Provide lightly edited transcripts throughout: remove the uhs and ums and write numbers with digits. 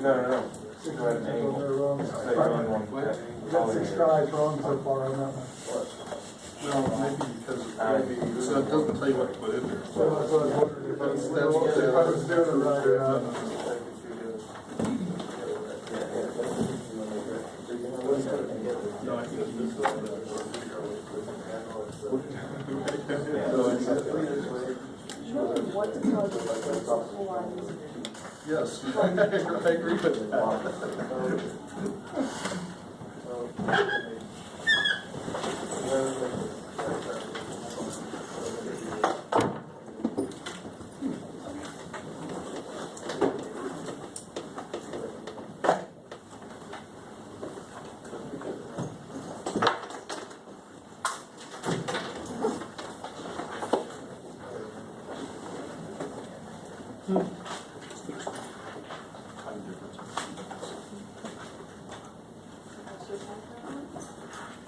No. Go ahead and angle. Say you're on one. You got 6 tries wrong so far on that one. No, maybe because maybe, so it doesn't tell you what to put in there. So that's what I was wondering if I was doing it right or not. No, I think you just You know what to tell you? yes, I agree with that.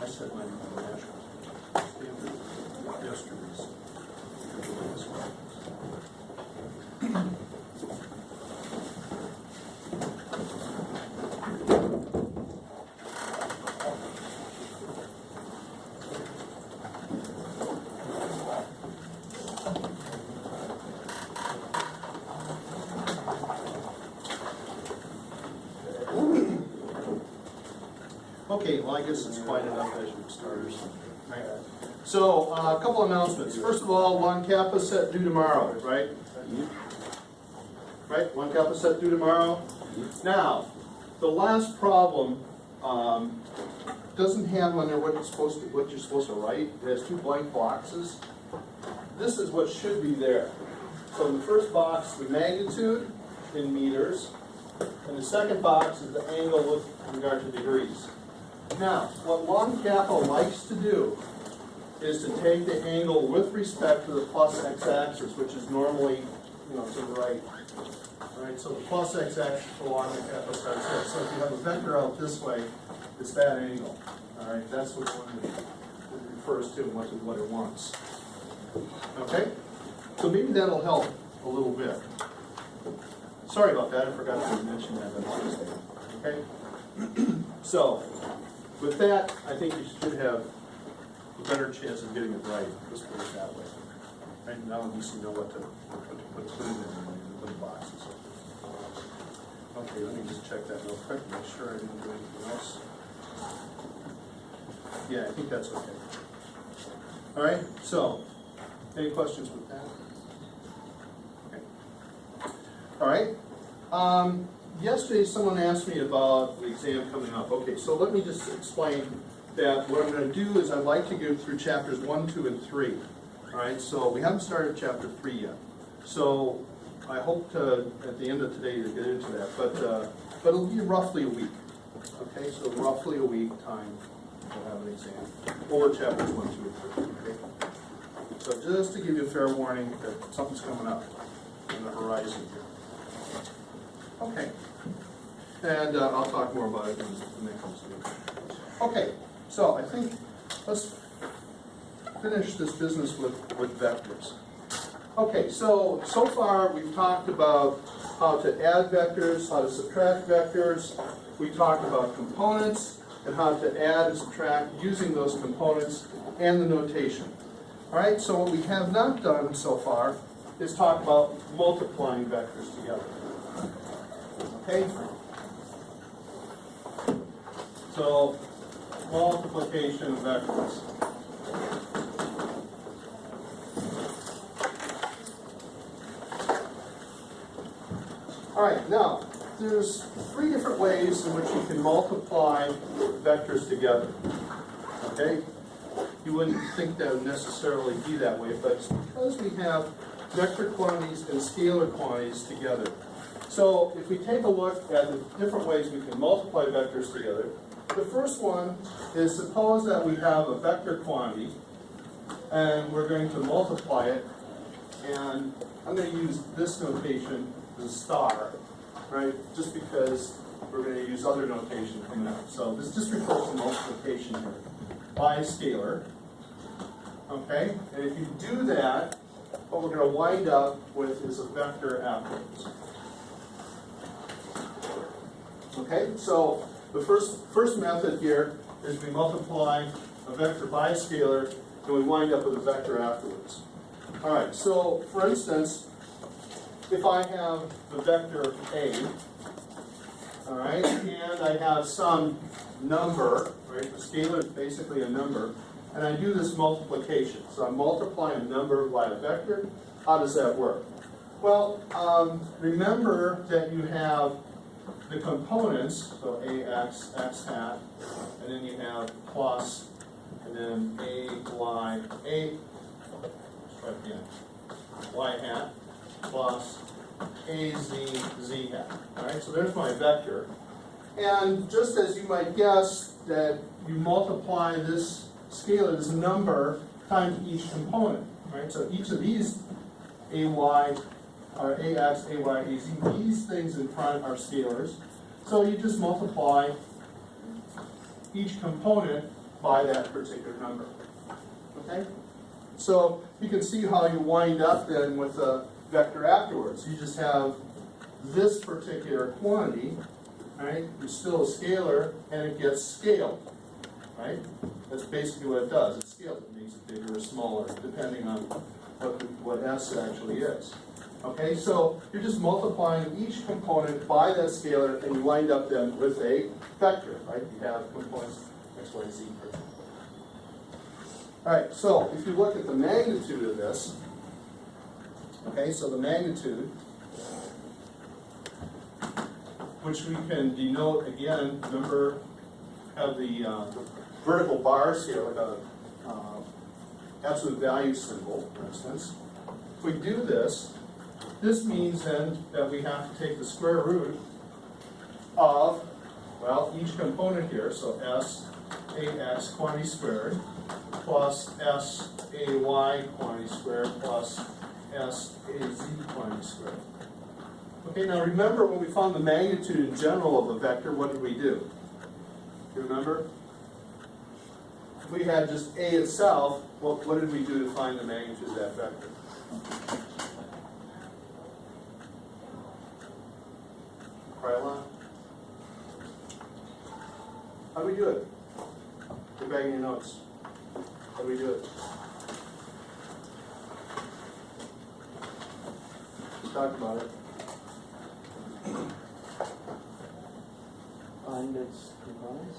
I said mine on the national standard yesterday's. Okay, well, I guess it's quite enough as you starters. Right. So, a couple announcements. First of all, one Kappa set due tomorrow, right? Right, one Kappa set due tomorrow. Now, the last problem doesn't have on there what you're supposed to write. It has 2 blank boxes. This is what should be there. So in the first box, the magnitude in meters, and the second box is the angle with regard to degrees. Now, what long Kappa likes to do is to take the angle with respect to the plus x-axis, which is normally, to the right. Right, so the plus x-axis for long Kappa starts here. So if you have a vector out this way, it's that angle. All right, that's what it refers to and what it wants. Okay, so maybe that'll help a little bit. Sorry about that, I forgot to mention that on Tuesday. Okay, so with that, I think you should have a better chance of getting it right. Let's put it that way. Right now, at least you know what to put in the little boxes. Okay, let me just check that real quick, make sure I didn't do anything else. Yeah, I think that's okay. All right, so any questions with that? Okay. All right. Yesterday, someone asked me about the exam coming up. Okay, so let me just explain that what I'm going to do is I'd like to go through chapters 1, 2, and 3. All right, so we haven't started chapter 3 yet. So I hope to, at the end of today, to get into that, but it'll be roughly a week. Okay, so roughly a week time we'll have an exam over chapters 1, 2, and 3. Okay, so just to give you a fair warning that something's coming up on the horizon here. Okay, and I'll talk more about it when it comes to it. Okay, so I think let's finish this business with vectors. Okay, so far we've talked about how to add vectors, how to subtract vectors. We talked about components and how to add and subtract using those components and the notation. All right, so what we have not done so far is talk about multiplying vectors together. Okay? So, multiplication of vectors. All right, now, there's 3 different ways in which you can multiply vectors together. Okay? You wouldn't think that would necessarily be that way, but it's because we have vector quantities and scalar quantities together. So if we take a look at the different ways we can multiply vectors together, the first one is suppose that we have a vector quantity and we're going to multiply it, and I'm going to use this notation as a star, right, just because we're going to use other notation coming out. So this just refers to multiplication here by scalar, okay, and if you do that, what we're going to wind up with is a vector afterwards. Okay, so the first method here is we multiply a vector by a scalar, and we wind up with a vector afterwards. All right, so for instance, if I have the vector A, all right, and I have some number, right, the scalar is basically a number, and I do this multiplication. So I'm multiplying a number by a vector. How does that work? Well, remember that you have the components, so ax, x hat, and then you have plus, and then y, let's try it again, y hat, plus az, z hat. All right, so there's my vector. And just as you might guess that you multiply this scalar, this number, times each component, right? So each of these ay, or ax, ay, az, these things in front are scalars. So you just multiply each component by that particular number. Okay? So you can see how you wind up then with a vector afterwards. You just have this particular quantity, right? It's still a scalar, and it gets scaled, right? That's basically what it does. It scales. It makes it bigger or smaller, depending on what S actually is. Okay, so you're just multiplying each component by that scalar, and you wind up then with a vector, right? You have components x, y, z. All right, so if you look at the magnitude of this, okay, so the magnitude, which we can denote again, remember, have the vertical bars here, like a absolute value symbol, for instance. If we do this, this means then that we have to take the square root of, well, each component here, so s ax quantity squared, plus s ay quantity squared, plus s az quantity squared. Okay, now remember when we found the magnitude in general of a vector, what did we do? You remember? If we had just A itself, what did we do to find the magnitude of that vector? Krylon? How do we do it? Get back in your notes. How do we do it? Let's talk about it. Find its components?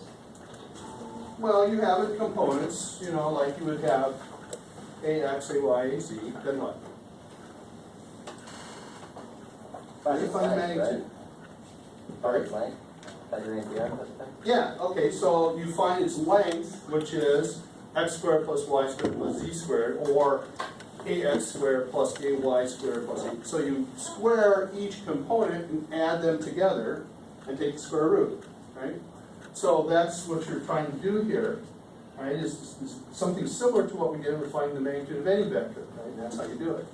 Well, you have it components, you know, like you would have ax, ay, az, then what? Find You its find the length, magnitude. right? Sorry? Its length? Figuring the aspect? Yeah, okay, so you find its length, which is x squared plus y squared plus z squared, or ax squared plus ay squared plus z. So you square each component and add them together and take the square root, right? So that's what you're trying to do here, right? Is something similar to what we did with finding the magnitude of any vector, right? And that's how you do it.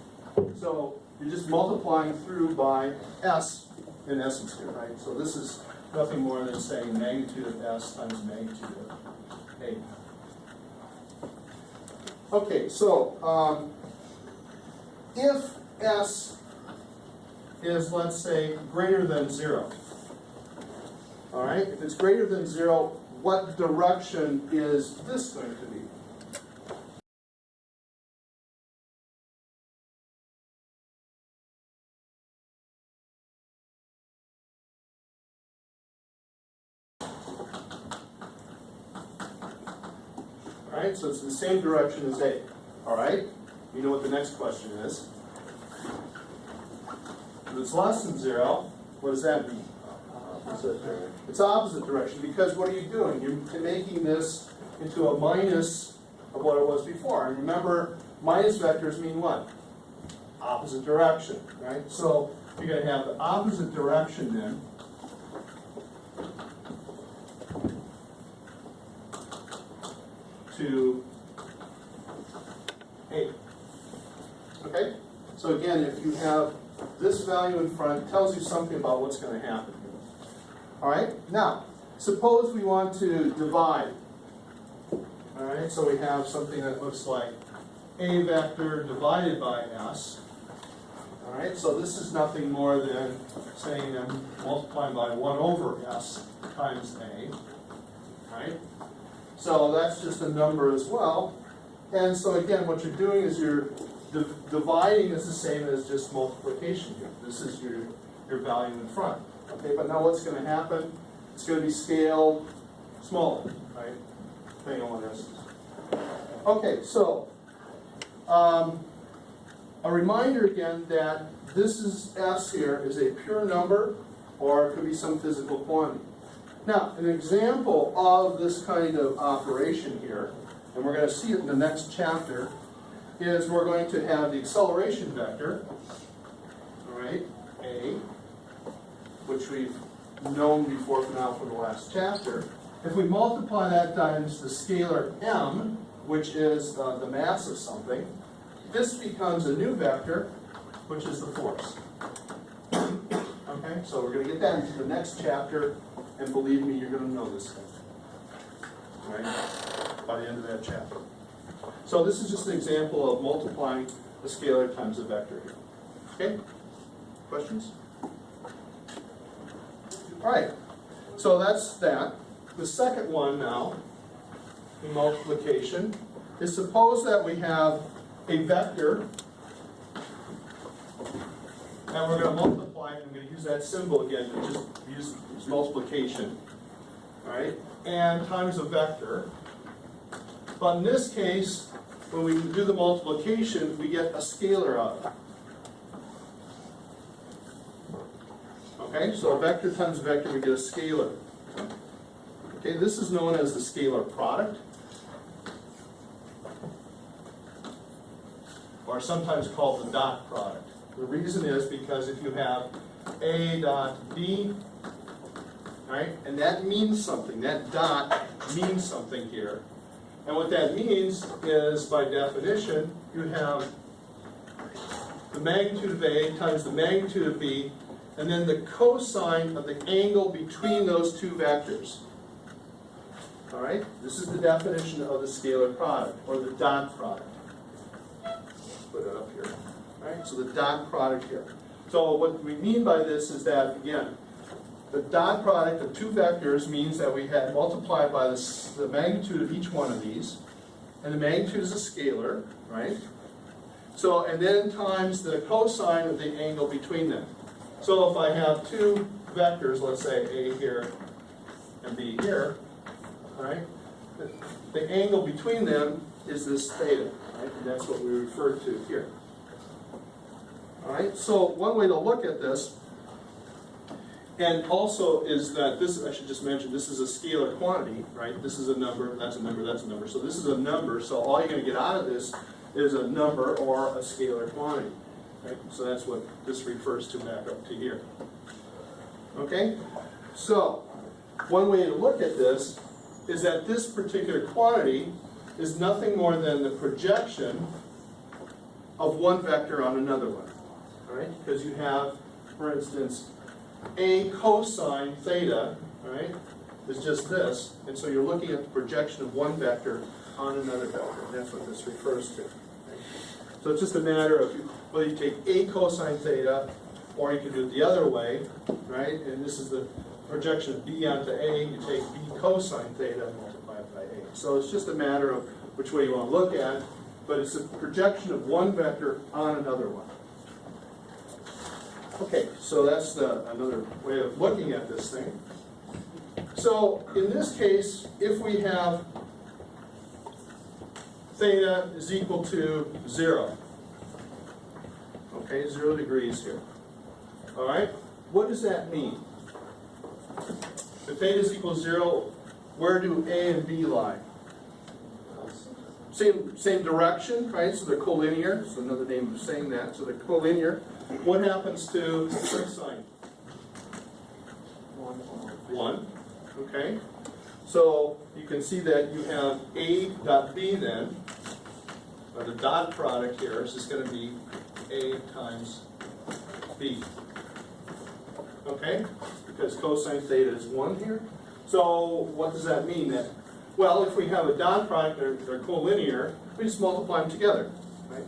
So you're just multiplying through by s in essence here, right? So this is nothing more than saying magnitude of s times magnitude of a. Okay, so if s is, let's say, greater than 0, all right, if it's greater than 0, what direction is this going to be? All right, so it's the same direction as A. All right, you know what the next question is. If it's less than 0, what does that mean? It's opposite direction, because what are you doing? You're making this into a minus of what it was before. And remember, minus vectors mean what? Opposite direction, right? So you're going to have the opposite direction then. To A. Okay? So again, if you have this value in front, it tells you something about what's going to happen. All right? Now, suppose we want to divide. All right? So we have something that looks like A vector divided by S. All right, so this is nothing more than saying I'm multiplying by 1 over s times a, right? So that's just a number as well. And so again, what you're doing is you're dividing is the same as just multiplication here. This is your value in front. Okay, but now what's going to happen? It's going to be scaled smaller, right? Depending on what s is. Okay, so a reminder again that this is s here is a pure number, or it could be some physical quantity. Now, an example of this kind of operation here, and we're going to see it in the next chapter, is we're going to have the acceleration vector, all right, a, which we've known before for now from the last chapter. If we multiply that times the scalar m, which is the mass of something, this becomes a new vector, which is the force. Okay, so we're going to get that into the next chapter, and believe me, you're going to know this thing, right, by the end of that chapter. So this is just an example of multiplying a scalar times a vector here. Okay, questions? All right, so that's that. The second one now, in multiplication, is suppose that we have a vector, and we're going to multiply it. I'm going to use that symbol again to just use multiplication, all right, and times a vector. But in this case, when we do the multiplication, we get a scalar out of it. Okay, so a vector times a vector, we get a scalar. Okay, this is known as the scalar product, or sometimes called the dot product. The reason is because if you have A dot B, right, and that means something, that dot means something here. And what that means is, by definition, you have the magnitude of A times the magnitude of B, and then the cosine of the angle between those two vectors. All right? This is the definition of the scalar product, or the dot product. Put it up here. All right? So the dot product here. So what we mean by this is that, again, the dot product of two vectors means that we had multiplied by the magnitude of each one of these, and the magnitude is a scalar, right? So, and then times the cosine of the angle between them. So if I have two vectors, let's say A here and B here, right? The angle between them is this theta, right? And that's what we refer to here. All right, so one way to look at this, and also is that this, I should just mention, this is a scalar quantity, right? This is a number, that's a number, that's a number. So this is a number, so all you're going to get out of this is a number or a scalar quantity, right? So that's what this refers to back up to here. Okay? So, one way to look at this is that this particular quantity is nothing more than the projection of one vector on another one, all right? Because you have, for instance, A cosine theta, right, is just this, and so you're looking at the projection of one vector on another vector, and that's what this refers to. Right? So it's just a matter of whether you take A cosine theta, or you can do it the other way, right, and this is the projection of B onto A, you take B cosine theta and multiply it by A. So it's just a matter of which way you want to look at, but it's a projection of one vector on another one. Okay, so that's another way of looking at this thing. So in this case, if we have theta is equal to 0, okay, 0 degrees here. All right, what does that mean? If theta is equal to 0, where do A and B lie? Same direction, right? So they're collinear. It's another name of saying that. So they're collinear. What happens to the cosine? 1. Okay. So you can see that you have A dot B then, or the dot product here is just going to be A times B. Okay? Because cosine theta is 1 here. So what does that mean? That, well, if we have a dot product, they're collinear, we just multiply them together, right?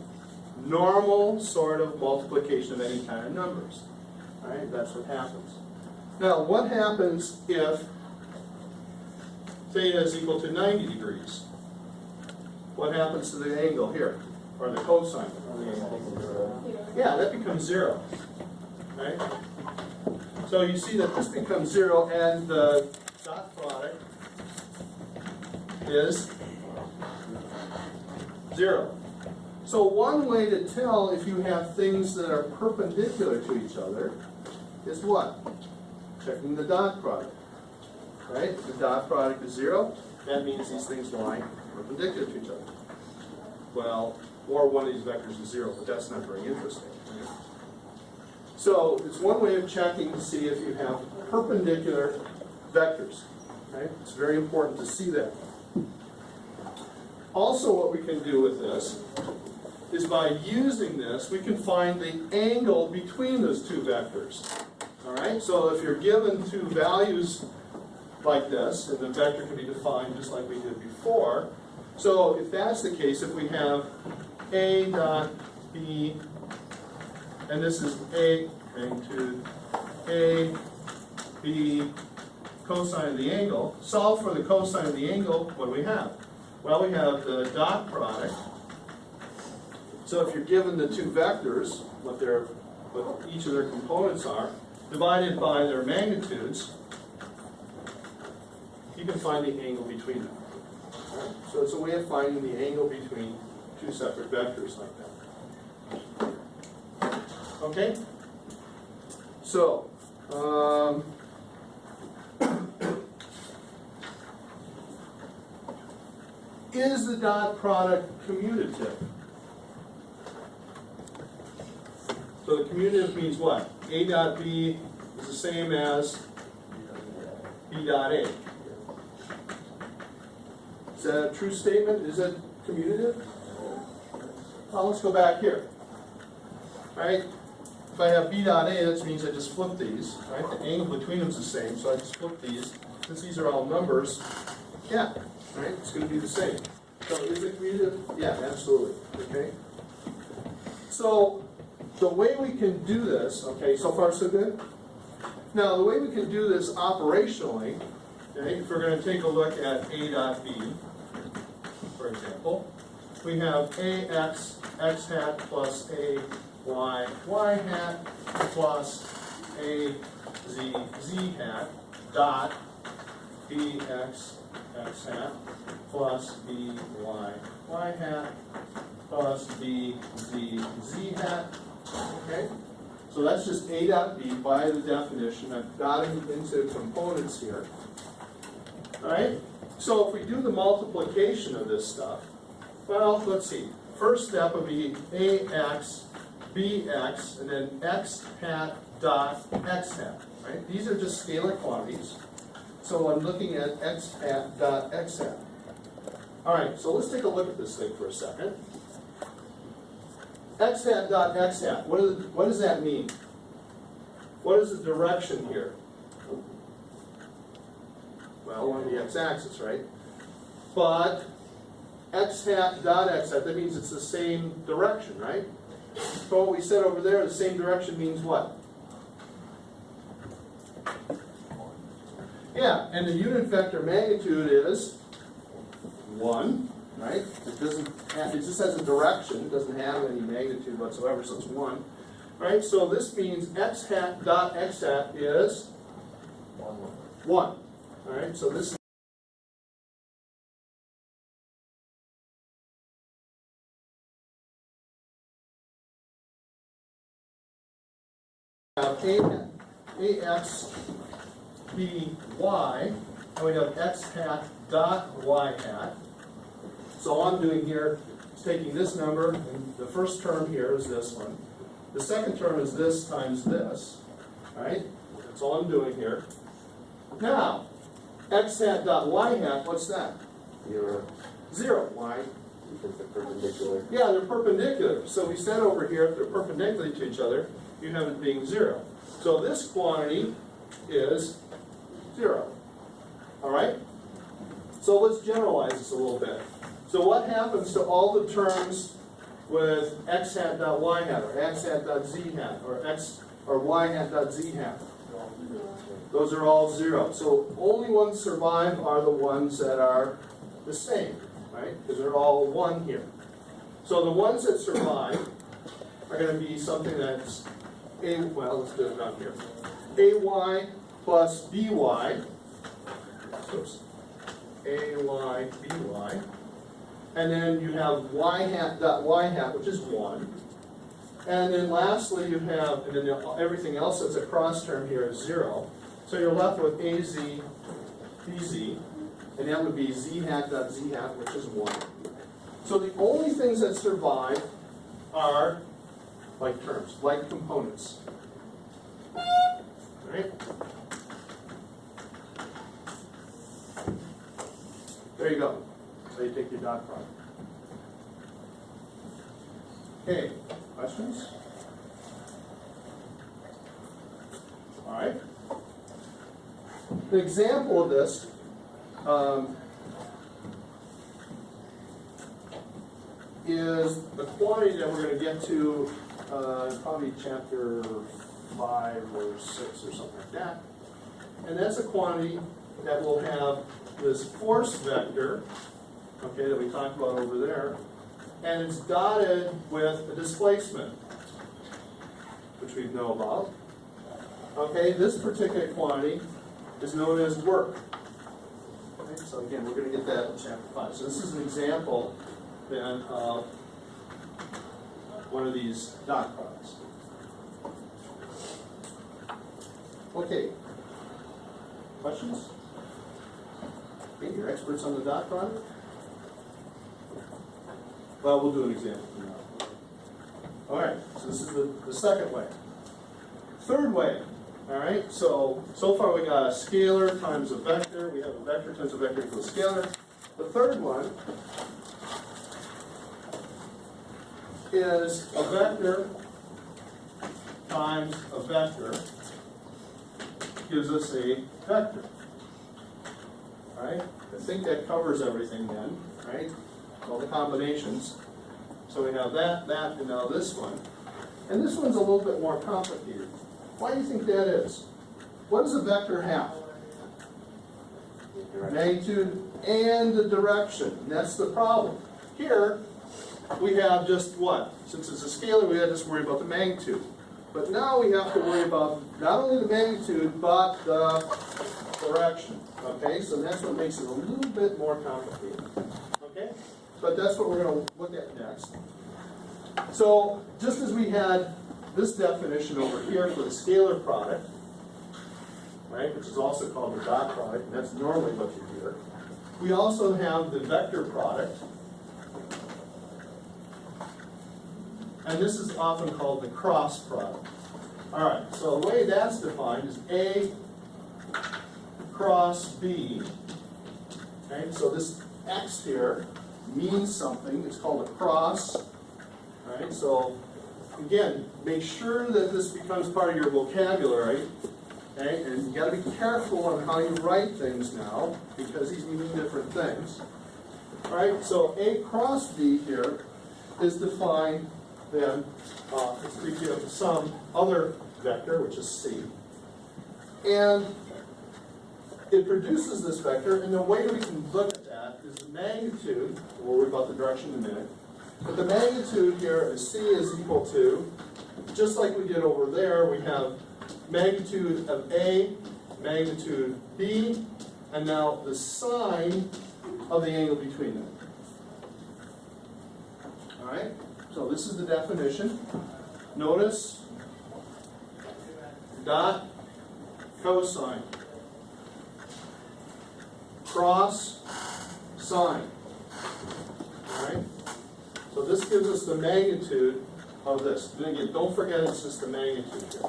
normal sort of multiplication of any kind of numbers. Right? That's what happens. Now, what happens if theta is equal to 90 degrees? What happens to the angle here, or the cosine? Yeah, that becomes 0. Right? So you see that this becomes 0, and the dot product is 0. So one way to tell if you have things that are perpendicular to each other is what? Checking the dot product. Right? If the dot product is 0, that means these things lie perpendicular to each other. Well, or one of these vectors is 0, but that's not very interesting. Right? So it's one way of checking to see if you have perpendicular vectors. Right? It's very important to see that. Also, what we can do with this is by using this, we can find the angle between those two vectors. All right? So if you're given two values like this, and the vector can be defined just like we did before. So if that's the case, if we have A dot B, and this is A magnitude A, B, cosine of the angle, solve for the cosine of the angle, what do we have? Well, we have the dot product. So if you're given the two vectors, what each of their components are, divided by their magnitudes, you can find the angle between them. Right? So it's a way of finding the angle between two separate vectors like that. Okay? So, is the dot product commutative? So the commutative means what? A dot B is the same as B dot A. Is that a true statement? Is it commutative? Well, let's go back here. Right? If I have B dot A, that means I just flip these. Right? The angle between them is the same, so I just flip these. Since these are all numbers, yeah, right? It's going to be the same. So is it commutative? Yeah, absolutely. Okay? So the way we can do this, okay, so far so good? Now, the way we can do this operationally, okay, if we're going to take a look at A dot B, for example, we have AX, X hat plus A, Y, Y hat plus A, Z, Z hat, dot, BX, X hat plus B, Y, Y hat plus B, Z, Z hat. Okay? So that's just A dot B by the definition. I've got it into components here. Alright? So if we do the multiplication of this stuff, well, let's see. First step would be AX, BX, and then X hat dot X hat. Right? These are just scalar quantities. So I'm looking at X hat dot X hat. Alright, so let's take a look at this thing for a second. X hat dot X hat, what does that mean? What is the direction here? Well, along the x-axis, right? But X hat dot X hat, that means it's the same direction, right? So what we said over there, the same direction means what? Yeah, and the unit vector magnitude is 1, right? It just has a direction, it doesn't have any magnitude whatsoever, so it's 1. Right? So this means X hat dot X hat is 1. Alright, so this have AX, B, Y, and we have X hat dot Y hat. So all I'm doing here is taking this number, and the first term here is this one. The second term is this times this. Right? That's all I'm doing here. Now, X hat dot Y hat, what's that? 0. 0. Why? Because they're perpendicular. Yeah, they're perpendicular. So we said over here, if they're perpendicular to each other, you have it being 0. So this quantity is 0. Alright? So let's generalize this a little bit. So what happens to all the terms with x hat dot y hat, or x hat dot z hat, or x or y hat dot z hat. Those are all 0. So only ones survive are the ones that are the same, right? Because they're all 1 here. So the ones that survive are going to be something that's well, let's do it down here. AY plus BY. Oops. AY, BY. And then you have y hat dot y hat, which is 1. And then lastly, you have, and then everything else that's a cross term here is 0. So you're left with AZ, BZ, and that would be z hat dot z hat, which is 1. So the only things that survive are like terms, like components. Right? There you go. So you take your dot product. Okay, questions? All right. The example of this is the quantity that we're going to get to probably chapter 5 or 6 or something like that. And that's a quantity that will have this force vector, okay, that we talked about over there, and it's dotted with a displacement, which we know about. Okay, this particular quantity is known as work. Okay, so again, we're going to get that in chapter 5. So this is an example then of one of these dot products. Okay, questions? Okay, you're experts on the dot product? Well, we'll do an example from now. All right, so this is the second way. Third way, all right, so far we got a scalar times a vector. We have a vector times a vector equals scalar. The third one is a vector times a vector gives us a vector. All right, I think that covers everything then, right? All the combinations. So we have that, and now this one. And this one's a little bit more complicated. Why do you think that is? What does a vector have? Magnitude and the direction. And that's the problem. Here, we have just what? Since it's a scalar, we have to just worry about the magnitude. But now we have to worry about not only the magnitude, but the direction. Okay, so that's what makes it a little bit more complicated. Okay? But that's what we're going to look at next. So, just as we had this definition over here for the scalar product, right, which is also called the dot product, and that's normally what you hear, we also have the vector product. And this is often called the cross product. All right, so the way that's defined is A cross B. Okay, so this X here means something. It's called a cross. All right, so again, make sure that this becomes part of your vocabulary. Okay, and you got to be careful on how you write things now because these mean different things. All right, so A cross B here is defined then it's to give some other vector, which is C. And it produces this vector, and the way we can look at that is the magnitude, we'll worry about the direction in a minute, but the magnitude here is C is equal to, just like we did over there, we have magnitude of A, magnitude B, and now the sine of the angle between them. All right? So this is the definition. Notice dot cosine cross sine. All right. So this gives us the magnitude of this. And again, don't forget it's just the magnitude here.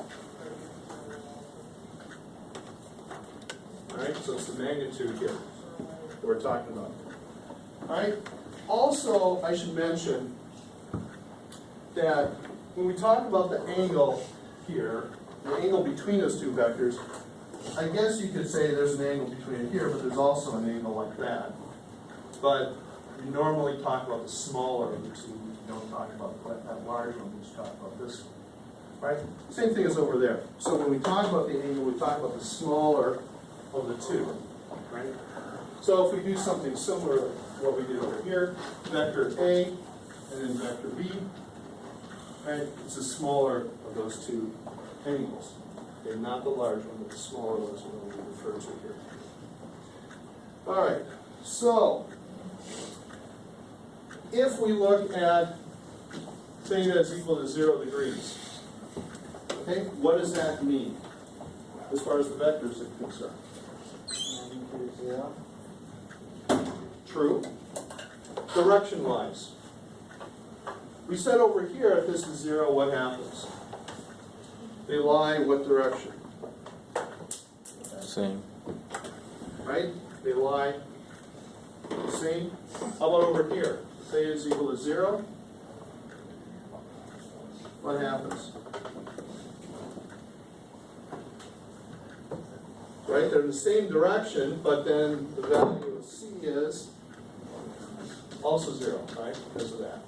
All right. So it's the magnitude here that we're talking about. All right. Also, I should mention that when we talk about the angle here, the angle between those two vectors, I guess you could say there's an angle between it here, but there's also an angle like that. But you normally talk about the smaller of the two. You don't talk about that large one, you just talk about this one. Right? Same thing as over there. So when we talk about the angle, we talk about the smaller of the two. Right? So if we do something similar to what we did over here, vector A and then vector B, right? It's the smaller of those two angles. Okay, not the large one, but the smaller ones are what we refer to here. All right, so if we look at theta is equal to 0 degrees, okay, what does that mean as far as the vectors are concerned? True. Direction-wise, we said over here if this is 0, what happens? They lie what direction? Same. Right? They lie the same. How about over here? Theta is equal to 0. What happens? Right? They're in the same direction, but then the value of C is also 0, right? Because of that.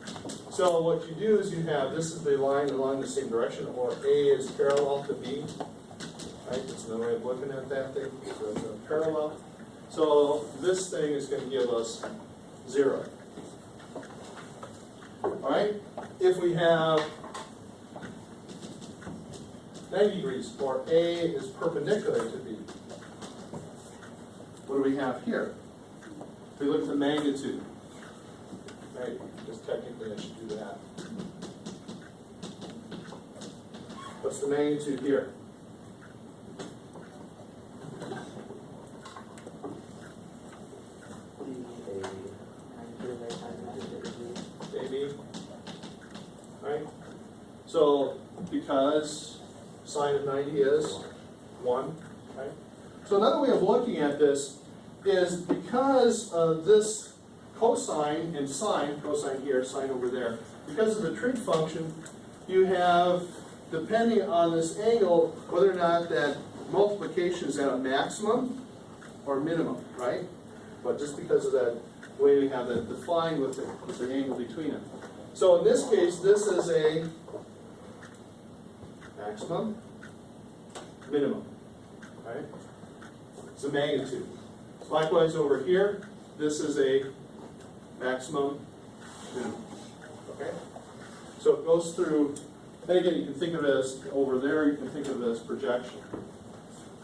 So what you do is you have, this is the line along the same direction, or A is parallel to B. Right? That's another way of looking at that thing. So it's a parallel. So this thing is going to give us 0. All right? If we have 90 degrees, or A is perpendicular to B, what do we have here? If we look at the magnitude, right? Because technically I should do that. What's the magnitude here? AB. Right? So, because sine of 90 is 1, right? So another way of looking at this is because of this cosine and sine, cosine here, sine over there, because of the trig function, you have, depending on this angle, whether or not that multiplication is at a maximum or minimum, right? But just because of that way we have that defined with the angle between them. So in this case, this is a maximum, minimum, right? It's a magnitude. Likewise over here, this is a maximum, minimum, okay? So it goes through, and again, you can think of it as over there, you can think of it as projection.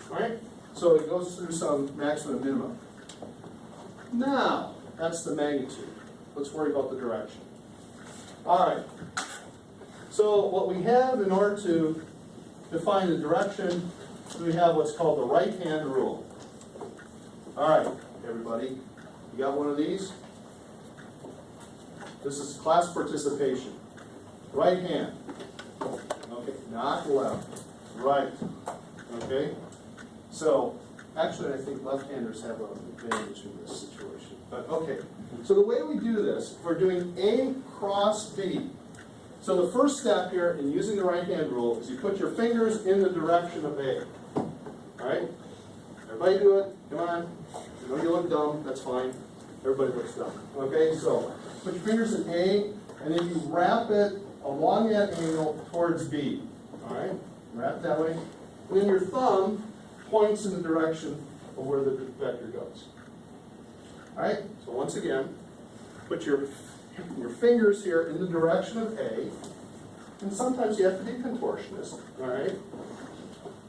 All right? So it goes through some maximum and minimum. Now, that's the magnitude. Let's worry about the direction. All right. So what we have in order to define the direction, we have what's called the right-hand rule. All right, everybody. You got one of these? This is class participation. Right hand. Okay, not left. Right. Okay? So, actually I think left-handers have an advantage in this situation. But okay. So the way we do this, we're doing A cross B. So the first step here in using the right-hand rule is you put your fingers in the direction of A. Alright? Everybody do it. Come on. I know you look dumb. That's fine. Everybody looks dumb. Okay? So, put your fingers in A, and then you wrap it along that angle towards B. Alright? Wrap that way. And then your thumb points in the direction of where the vector goes. Alright? So once again, put your fingers here in the direction of A, and sometimes you have to be contortionist, alright?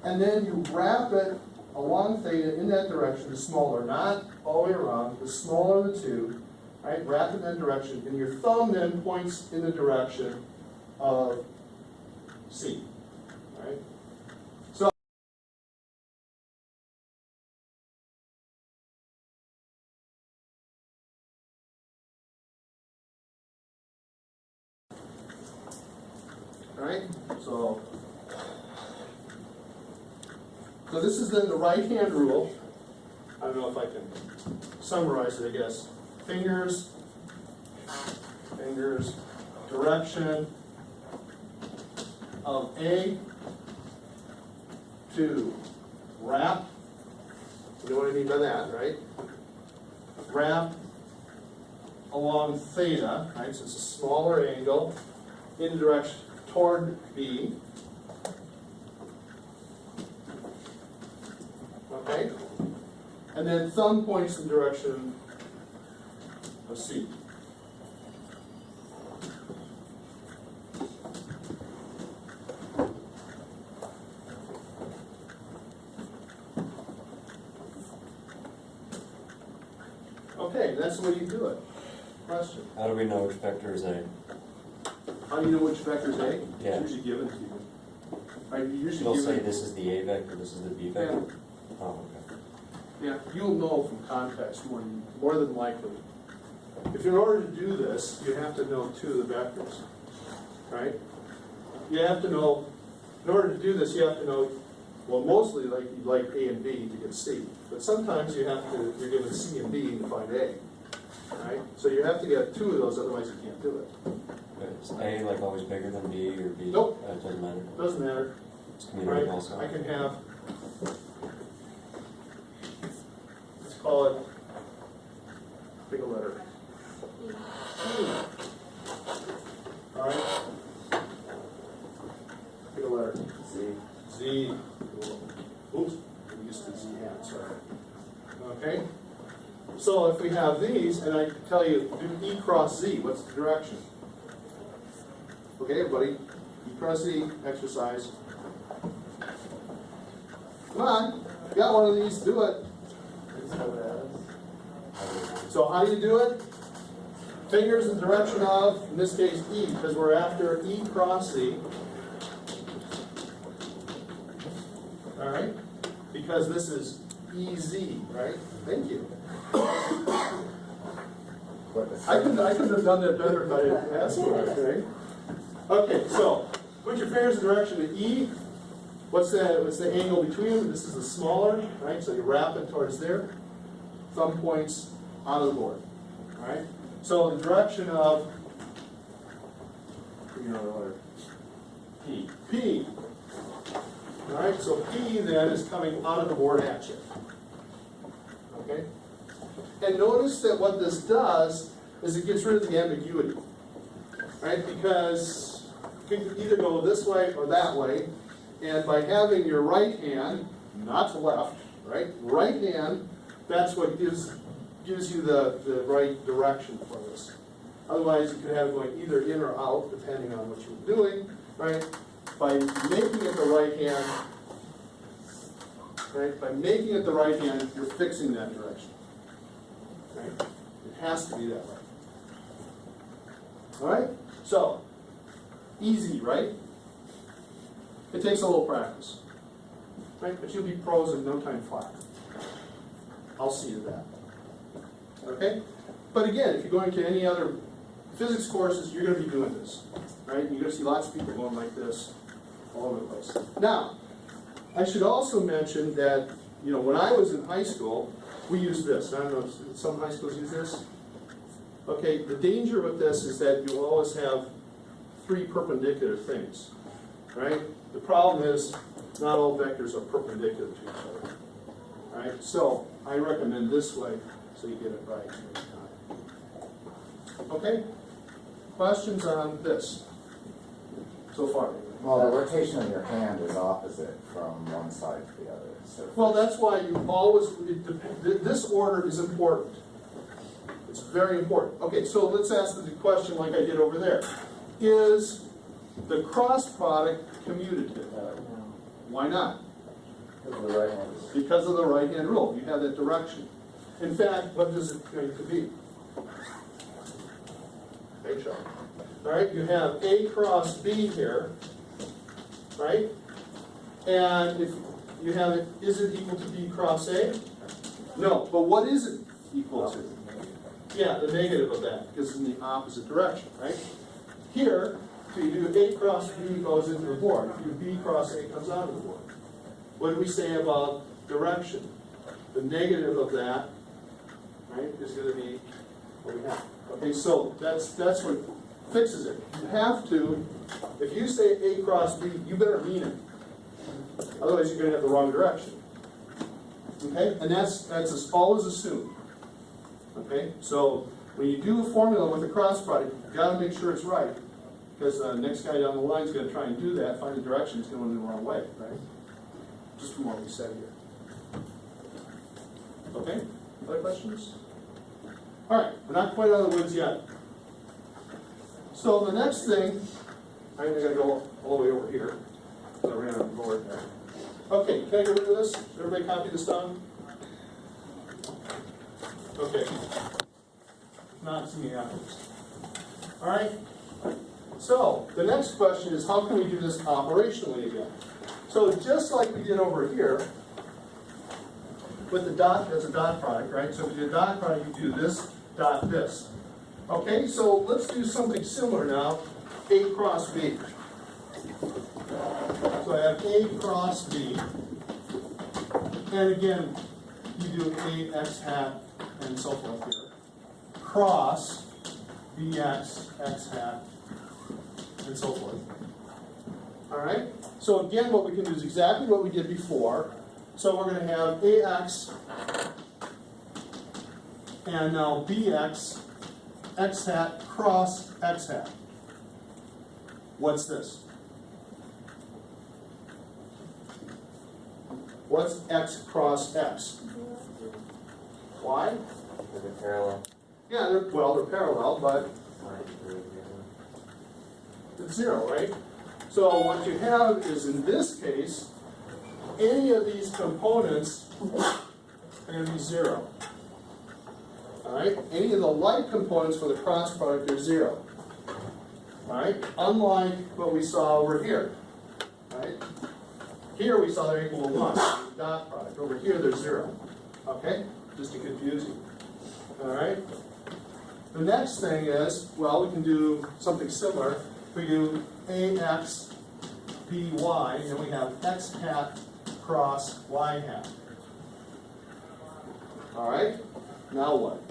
And then you wrap it along theta in that direction, the smaller, not all the way around, the smaller of the two, right? Wrap it in that direction, and your thumb then points in the direction of C, right? So, alright, so this is then the right-hand rule. I don't know if I can summarize it, I guess. Fingers, direction of A to wrap. You know what I mean by that, right? Wrap along theta, right, so it's a smaller angle, in the direction toward B. Okay? And then thumb points in the direction of C. Okay, that's the way you do it. Question. How do we know which vector is A? How do you know which vector is A? Yeah. It's usually given to you. Right, you usually They'll say given. this is the A vector, this is the B vector? Oh, okay. Yeah, you'll know from context more than likely. If in order to do this, you have to know two of the vectors, right? You have to know, in order to do this, you have to know, well, mostly like you'd like A and B to get C, but sometimes you have to, you're given C and B to find A, right? So you have to get two of those, otherwise you can't do it. Is A like always bigger than B or B? Nope. It doesn't matter. Doesn't matter, It's community right? also. I can have, let's call it, pick a letter. All right. Pick a letter. Z. Z. Oops, I'm used to Z hat, sorry. Okay. So if we have these, and I tell you, do E cross Z, what's the direction? Okay, everybody, E cross Z, exercise. Come on, you got one of these, do it. So how do you do it? Fingers in the direction of, in this case, E, because we're after E cross Z. All right? Because this is EZ, right? Thank you. I couldn't have done that better if I didn't ask for it, right? Okay, so put your fingers in the direction of E. What's the angle between them? This is the smaller, right? So you wrap it towards there. Thumb points out of the board. All right? So the direction of P. P. All right, so P then is coming out of the board at you. Okay? And notice that what this does is it gets rid of the ambiguity. Right? Because you can either go this way or that way, and by having your right hand, not the left, right? Right hand, that's what gives you the right direction for this. Otherwise, you could have it going either in or out, depending on what you're doing, right? By making it the right hand, right? By making it the right hand, you're fixing that direction. Right? It has to be that way. All right? So, easy, right? It takes a little practice, right? But you'll be pros in no time flat. I'll see you that. Okay? But again, if you're going to any other physics courses, you're going to be doing this, right? You're going to see lots of people going like this all over the place. Now, I should also mention that, you know, when I was in high school, we used this. I don't know if some high schools use this. Okay, the danger with this is that you always have three perpendicular things, right? The problem is not all vectors are perpendicular to each other, right? So I recommend this way so you get it right every time. Okay? Questions on this so far? Well, the rotation of your hand is opposite from one side to the other. So Well, that's why you always, this order is important. It's very important. Okay, so let's ask the question like I did over there. Is the cross product commutative? Why not? Because of the right-hand rule. You have that direction. In fact, what does it going to be? H R. All right, you have A cross B here, right? And if you have it, is it equal to B cross A? No, but what is it equal to? Yeah, the negative of that, because it's in the opposite direction, right? Here, so you do A cross B goes into the board. If you do B cross A comes out of the board. What do we say about direction? The negative of that, right, is going to be what we have. Okay, so that's what fixes it. You have to, if you say A cross B, you better mean it. Otherwise, you're going to have the wrong direction. Okay, and that's always assumed. Okay, so When you do a formula with a cross product, you've got to make sure it's right, because the next guy down the line is going to try and do that, find the direction, it's going in the wrong way, right? Just from what we said here. Okay, other questions? All right, we're not quite out of the woods yet. So the next thing, I'm going to go all the way over here. I ran out of board there. Okay, can I get rid of this? Everybody copy this down? Okay. Not see me afterwards. All right. So the next question is, how can we do this operationally again? So just like we did over here with the dot, that's a dot product, right? So if we did a dot product, you do this dot this. Okay, so let's do something similar now. A cross B. So I have A cross B. And again, you do A x hat and so forth here. Cross Bx x hat and so forth. All right? So again, what we can do is exactly what we did before. So we're going to have Ax and now Bx x hat cross x hat. What's this? What's x cross x? Why? Because they're parallel. Yeah, they're parallel, but it's 0, right? So what you have is, in this case, any of these components are going to be 0. All right? Any of the like components for the cross product are 0. All right? Unlike what we saw over here. Right? Here we saw they're equal to 1, dot product. Over here they're 0. Okay? Just to confuse you. All right? The next thing is, well, we can do something similar. We do Ax By, and we have x hat cross y hat. All right? Now what?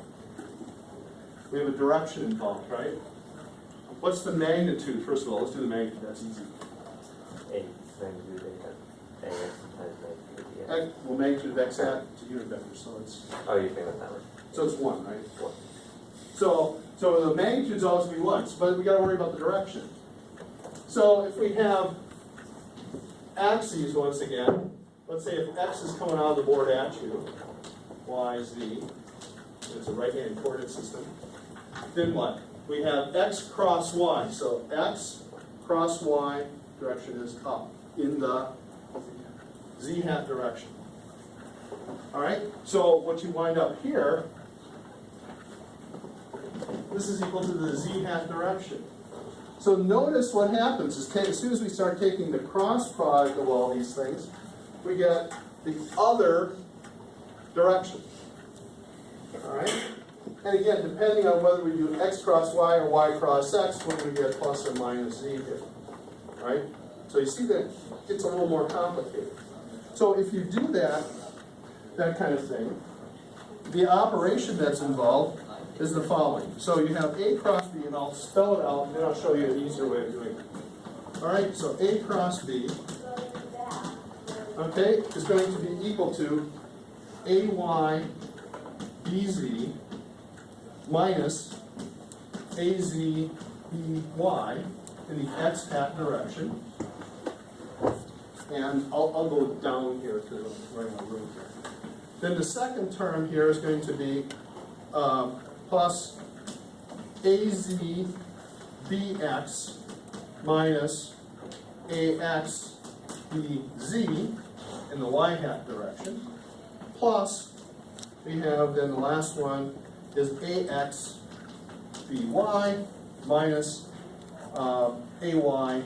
We have a direction involved, right? What's the magnitude? First of all, let's do the magnitude. That's easy. Well, magnitude of x hat is a unit vector, so it's. Oh, you're thinking that way. So it's 1, right? 1. So the magnitude's always going to be 1, but we got to worry about the direction. So if we have axes once again, let's say if x is coming out of the board at you, y, z, it's a right-hand coordinate system, then what? We have x cross y. So x cross y direction is up in the z hat direction. All right? So what you wind up here, this is equal to the z hat direction. So notice what happens is, as soon as we start taking the cross product of all these things, we get the other direction. All right? And again, depending on whether we do x cross y or y cross x, we're going to get plus or minus z here. All right? So you see that it's a little more complicated. So if you do that kind of thing, the operation that's involved is the following. So you have A cross B, and I'll spell it out, and then I'll show you an easier way of doing it. All right, so A cross B, okay, is going to be equal to AY BZ minus AZ BY in the x hat direction. And I'll go down here because I'm running out of room here. Then the second term here is going to be plus AZ BX minus AX BZ in the y hat direction, plus we have then the last one is AX BY minus AY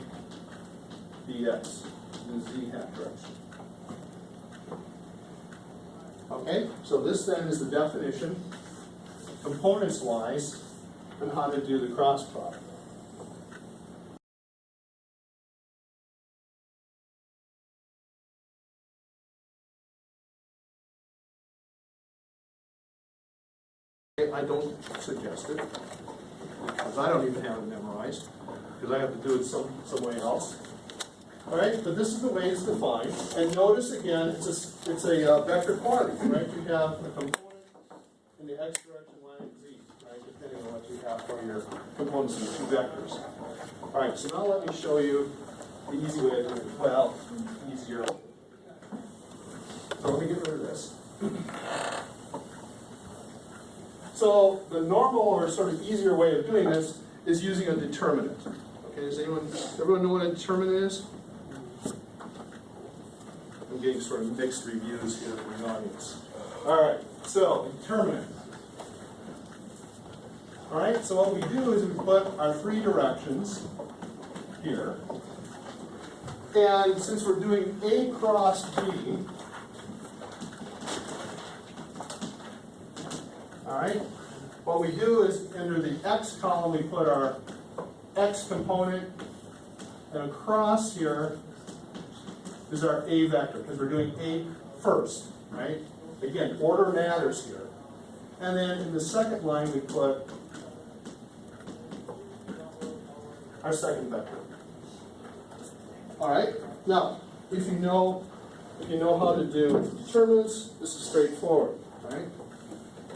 BX in the z hat direction. Okay, so this then is the definition, components-wise, on how to do the cross product. I don't suggest it, because I don't even have it memorized, because I have to do it some way else. All right, but this is the way it's defined. And notice again, it's a vector quantity, right? You have a component in the x direction, y, and z, right? Depending have for your components of the two vectors. All right, so now let me show you the easy way of doing it. Well, easier. So let me get rid of this. So the normal or sort of easier way of doing this is using a determinant. Okay, does everyone know what a determinant is? I'm getting sort of mixed reviews here from the audience. All right, so determinant. All right, so what we do is we put our three directions here. And since we're doing A cross B, all right, what we do is under the X column, we put our X component, and across here is our A vector, because we're doing A first, right? Again, order matters here. And then in the second line, we put our second vector. All right. Now, if you know how to do determinants, this is straightforward. All right.